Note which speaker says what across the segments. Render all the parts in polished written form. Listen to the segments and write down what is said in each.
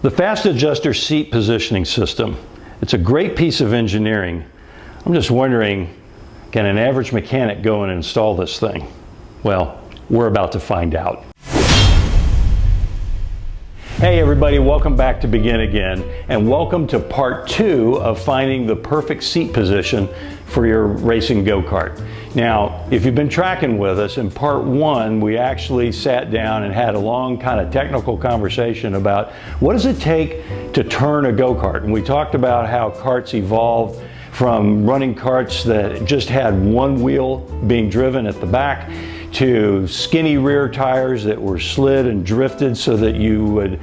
Speaker 1: The Fast Adjuster seat positioning system. It's a great piece of engineering. I'm just wondering, can an average mechanic go and install this thing? Well, we're about to find out. Hey everybody, welcome back to Begin Again, and welcome to part 2 of finding the perfect seat position for your racing go-kart. Now, if you've been tracking with us, in part 1 we actually sat down and had a long kind of technical conversation about what does it take to turn a go-kart, and we talked about how karts evolved from running karts that just had one wheel being driven at the back to skinny rear tires that were slid and drifted so that you would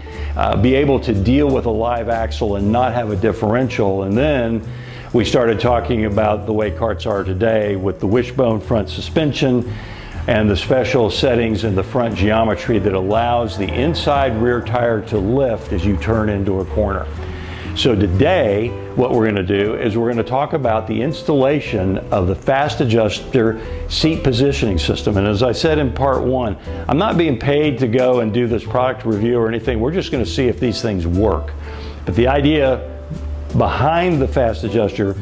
Speaker 1: be able to deal with a live axle and not have a differential. And then we started talking about the way karts are today with the wishbone front suspension and the special settings in the front geometry that allows the inside rear tire to lift as you turn into a corner. So today, what we're going to do is we're going to talk about the installation of the Fast Adjuster seat positioning system. And as I said in part 1, I'm not being paid to go and do this product review or anything. We're just going to see if these things work. But the idea behind the Fast Adjuster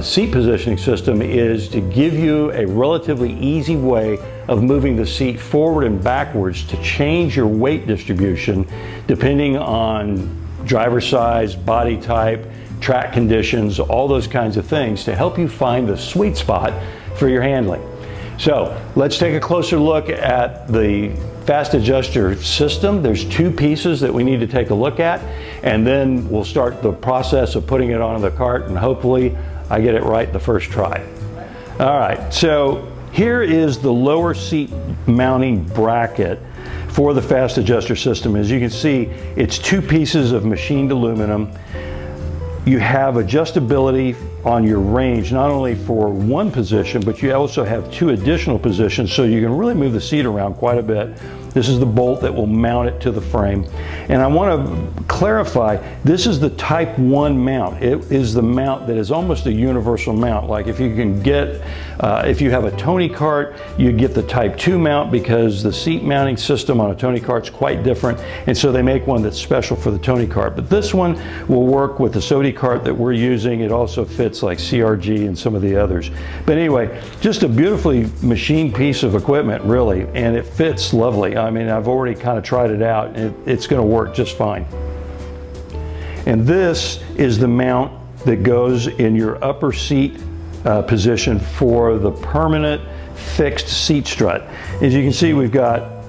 Speaker 1: seat positioning system is to give you a relatively easy way of moving the seat forward and backwards to change your weight distribution depending on driver size, body type, track conditions, all those kinds of things to help you find the sweet spot for your handling. So let's take a closer look at the Fast Adjuster system. There's 2 pieces that we need to take a look at, and then we'll start the process of putting it on the cart, and hopefully I get it right the first try. All right, so here is the lower seat mounting bracket for the Fast Adjuster system. As you can see, it's 2 pieces of machined aluminum. You have adjustability on your range, not only for one position, but you also have 2 additional positions, so you can really move the seat around quite a bit. This is the bolt that will mount it to the frame. And I want to clarify, this is the Type 1 mount. It is the mount that is almost a universal mount. Like if you can get, if you have a Tony kart, you get the Type 2 mount because the seat mounting system on a Tony kart is quite different. And so they make one that's special for the Tony kart. But this one will work with the Sodi kart that we're using. It also fits like CRG and some of the others. But anyway, just a beautifully machined piece of equipment, really, and it fits lovely. I mean, I've already kind of tried it out, and it's going to work just fine. And this is the mount that goes in your upper seat position for the permanent fixed seat strut. As you can see, we've got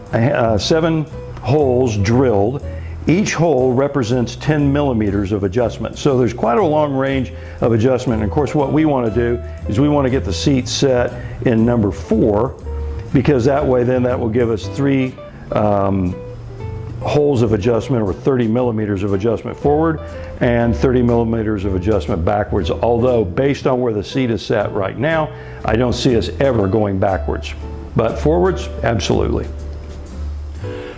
Speaker 1: 7 holes drilled. Each hole represents 10 millimeters of adjustment. So there's quite a long range of adjustment. And of course, what we want to do is we want to get the seat set in number 4, because that way then that will give us 3 holes of adjustment, or 30 millimeters of adjustment forward and 30 millimeters of adjustment backwards. Although based on where the seat is set right now, I don't see us ever going backwards, but forwards, absolutely.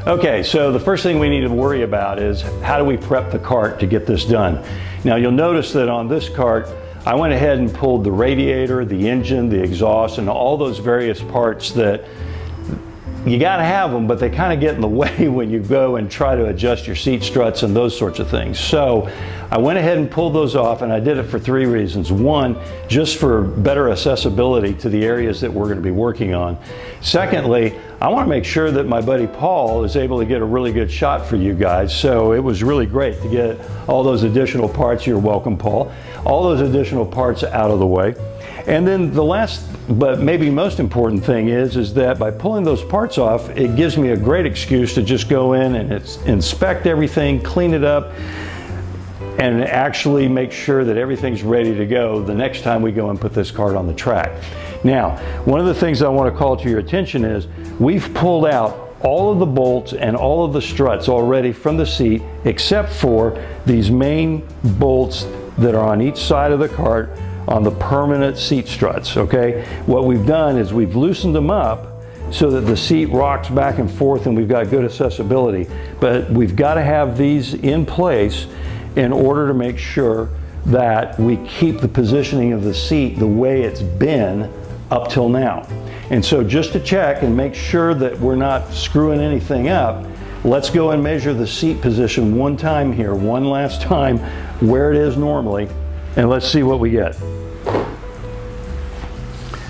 Speaker 1: Okay, so the first thing we need to worry about is how do we prep the kart to get this done? Now you'll notice that on this kart, I went ahead and pulled the radiator, the engine, the exhaust, and all those various parts that you got to have them, but they kind of get in the way when you go and try to adjust your seat struts and those sorts of things. So I went ahead and pulled those off, and I did it for 3 reasons. 1, just for better accessibility to the areas that we're going to be working on. Secondly, I want to make sure that my buddy Paul is able to get a really good shot for you guys. So it was really great to get all those additional parts. You're welcome, Paul. All those additional parts out of the way. And then the last, but maybe most important thing is that by pulling those parts off, it gives me a great excuse to just go in and inspect everything, clean it up, and actually make sure that everything's ready to go the next time we go and put this kart on the track. Now, one of the things I want to call to your attention is we've pulled out all of the bolts and all of the struts already from the seat, except for these main bolts that are on each side of the kart on the permanent seat struts, okay? What we've done is we've loosened them up so that the seat rocks back and forth and we've got good accessibility. But we've got to have these in place in order to make sure that we keep the positioning of the seat the way it's been up till now. And so just to check and make sure that we're not screwing anything up, let's go and measure the seat position one time here, one last time, where it is normally, and let's see what we get.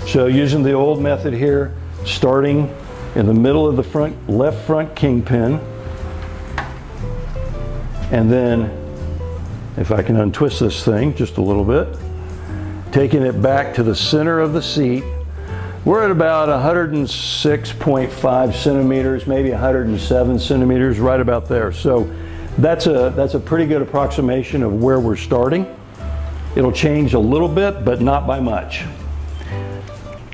Speaker 1: So using the old method here, starting in the middle of the left front kingpin, and then if I can untwist this thing just a little bit, taking it back to the center of the seat. We're at about 106.5 centimeters, maybe 107 centimeters, right about there. So that's a pretty good approximation of where we're starting. It'll change a little bit, but not by much.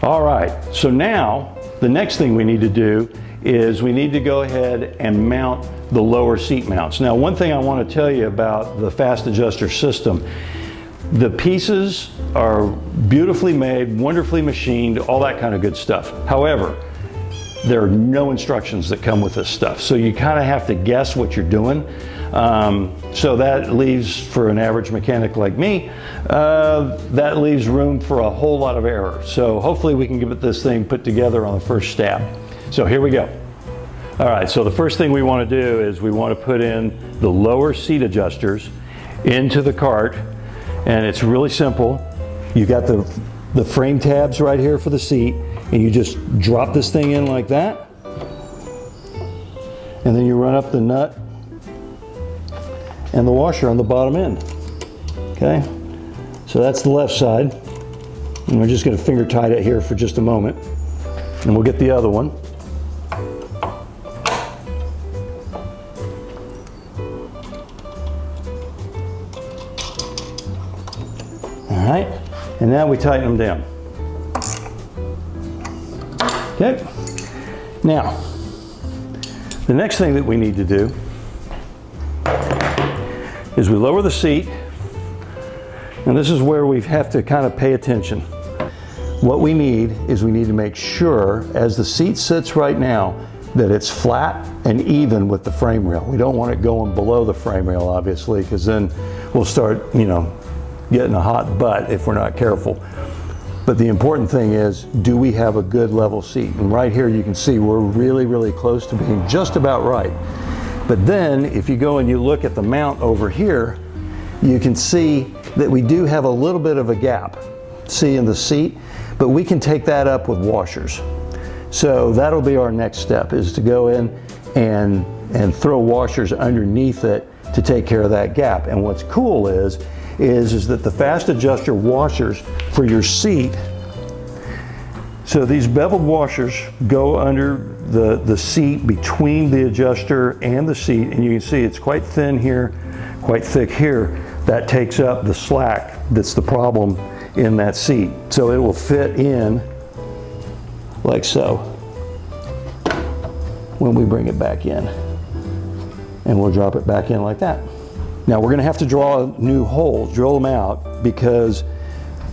Speaker 1: All right, so now the next thing we need to do is we need to go ahead and mount the lower seat mounts. Now, one thing I want to tell you about the fast adjuster system, the pieces are beautifully made, wonderfully machined, all that kind of good stuff. However, there are no instructions that come with this stuff, so you kind of have to guess what you're doing. So that leaves, for an average mechanic like me, that leaves room for a whole lot of error. So hopefully we can get this thing put together on the first stab. So here we go. All right, so the first thing we want to do is we want to put in the lower seat adjusters into the cart, and it's really simple. You got the frame tabs right here for the seat, and you just drop this thing in like that, and then you run up the nut and the washer on the bottom end. Okay, so that's the left side, and we're just going to finger tight it here for just a moment, and we'll get the other one. All right, and now we tighten them down. Okay, now the next thing that we need to do is we lower the seat, and this is where we have to kind of pay attention. What we need is we need to make sure, as the seat sits right now, that it's flat and even with the frame rail. We don't want it going below the frame rail, obviously, because then we'll start, getting a hot butt if we're not careful. But the important thing is, do we have a good level seat? And right here you can see we're really, really close to being just about right. But then if you go and you look at the mount over here, you can see that we do have a little bit of a gap, see, in the seat, but we can take that up with washers. So that'll be our next step, is to go in and throw washers underneath it to take care of that gap. And what's cool is that the fast adjuster washers for your seat, so these beveled washers go under the seat between the adjuster and the seat, and you can see it's quite thin here, quite thick here. That takes up the slack that's the problem in that seat. So it will fit in like so when we bring it back in. And we'll drop it back in like that. Now we're going to have to draw new holes, drill them out, because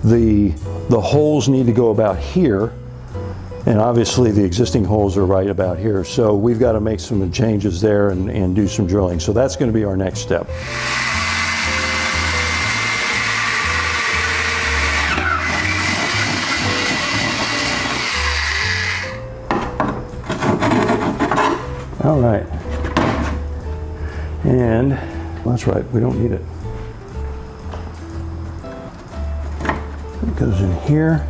Speaker 1: the holes need to go about here, and obviously the existing holes are right about here. So we've got to make some changes there and do some drilling. So that's going to be our next step. All right, and that's right, we don't need it. It goes in here.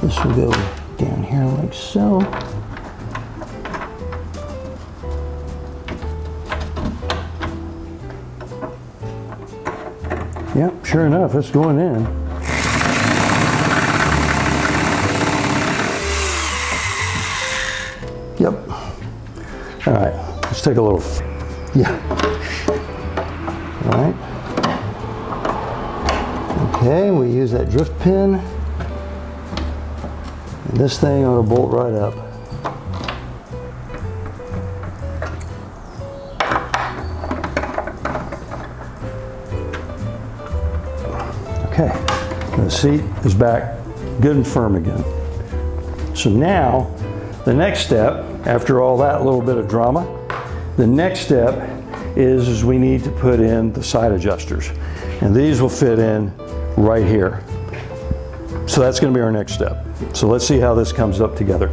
Speaker 1: This will go down here like so. Yep, sure enough, it's going in. Yep. All right, let's take a little, All right. Okay, we use that drift pin. And this thing ought to bolt right up. Okay, the seat is back good and firm again. So now, the next step, after all that little bit of drama, the next step is we need to put in the side adjusters. And these will fit in right here. So that's going to be our next step. So let's see how this comes up together.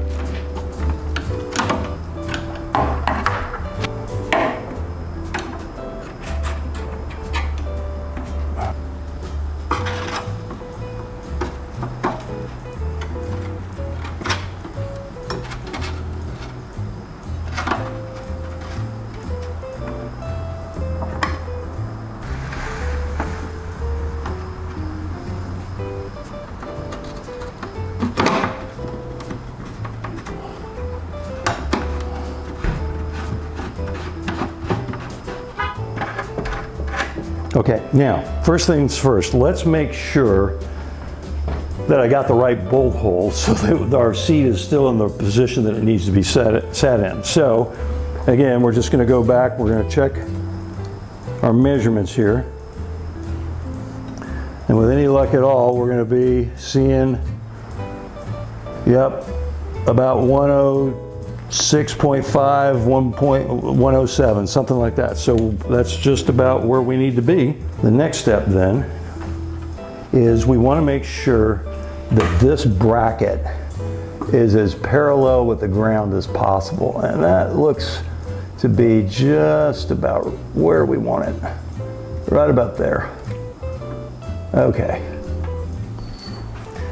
Speaker 1: Okay, now, first things first, let's make sure that I got the right bolt hole so that our seat is still in the position that it needs to be sat in. So, again, we're just going to go back, we're going to check our measurements here. And with any luck at all, we're going to be seeing, yep, about 106.5, 107, something like that. So that's just about where we need to be. The next step then is we want to make sure that this bracket is as parallel with the ground as possible. And that looks to be just about where we want it. Right about there. Okay.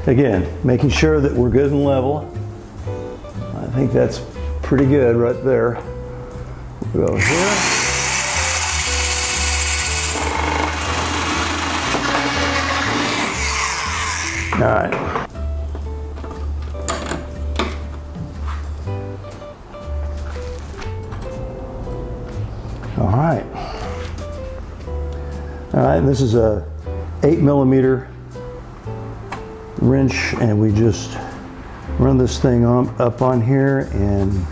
Speaker 1: Again, making sure that we're good and level. I think that's pretty good right there. We'll go here. All right. All right. All right, and this is a 8mm wrench, and we just run this thing up on here and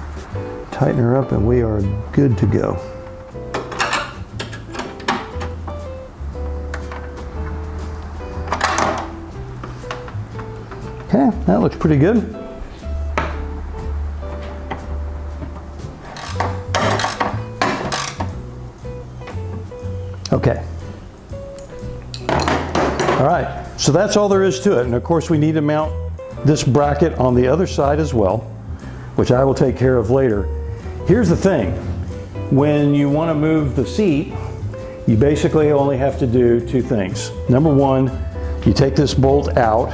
Speaker 1: tighten her up, and we are good to go. Okay, that looks pretty good. Okay. All right, so that's all there is to it. And of course we need to mount this bracket on the other side as well, which I will take care of later. Here's the thing, when you want to move the seat, you basically only have to do two things. Number one, you take this bolt out,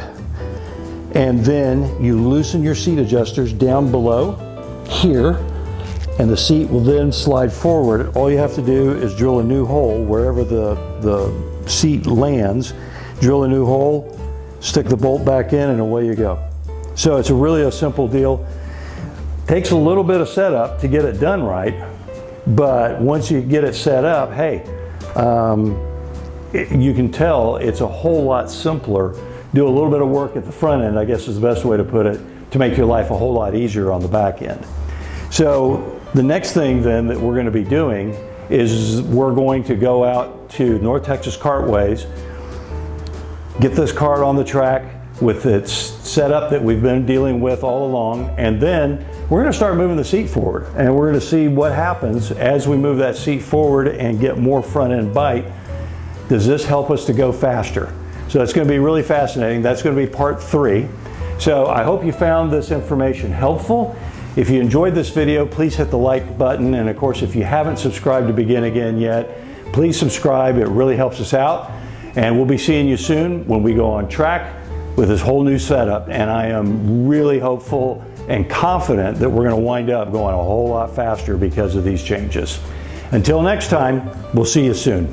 Speaker 1: and then you loosen your seat adjusters down below here, and the seat will then slide forward. All you have to do is drill a new hole wherever the seat lands. Drill a new hole, stick the bolt back in, and away you go. So it's really a simple deal. Takes a little bit of setup to get it done right, but once you get it set up, hey, you can tell it's a whole lot simpler. Do a little bit of work at the front end, I guess is the best way to put it, to make your life a whole lot easier on the back end. So the next thing then that we're going to be doing is we're going to go out to North Texas Kartways, get this cart on the track with its setup that we've been dealing with all along, and then we're going to start moving the seat forward, and we're going to see what happens as we move that seat forward and get more front end bite. Does this help us to go faster? So it's going to be really fascinating. That's going to be part 3. So I hope you found this information helpful. If you enjoyed this video, please hit the like button, and of course if you haven't subscribed to Begin Again yet, please subscribe. It really helps us out. And we'll be seeing you soon when we go on track with this whole new setup. And I am really hopeful and confident that we're going to wind up going a whole lot faster because of these changes. Until next time, we'll see you soon.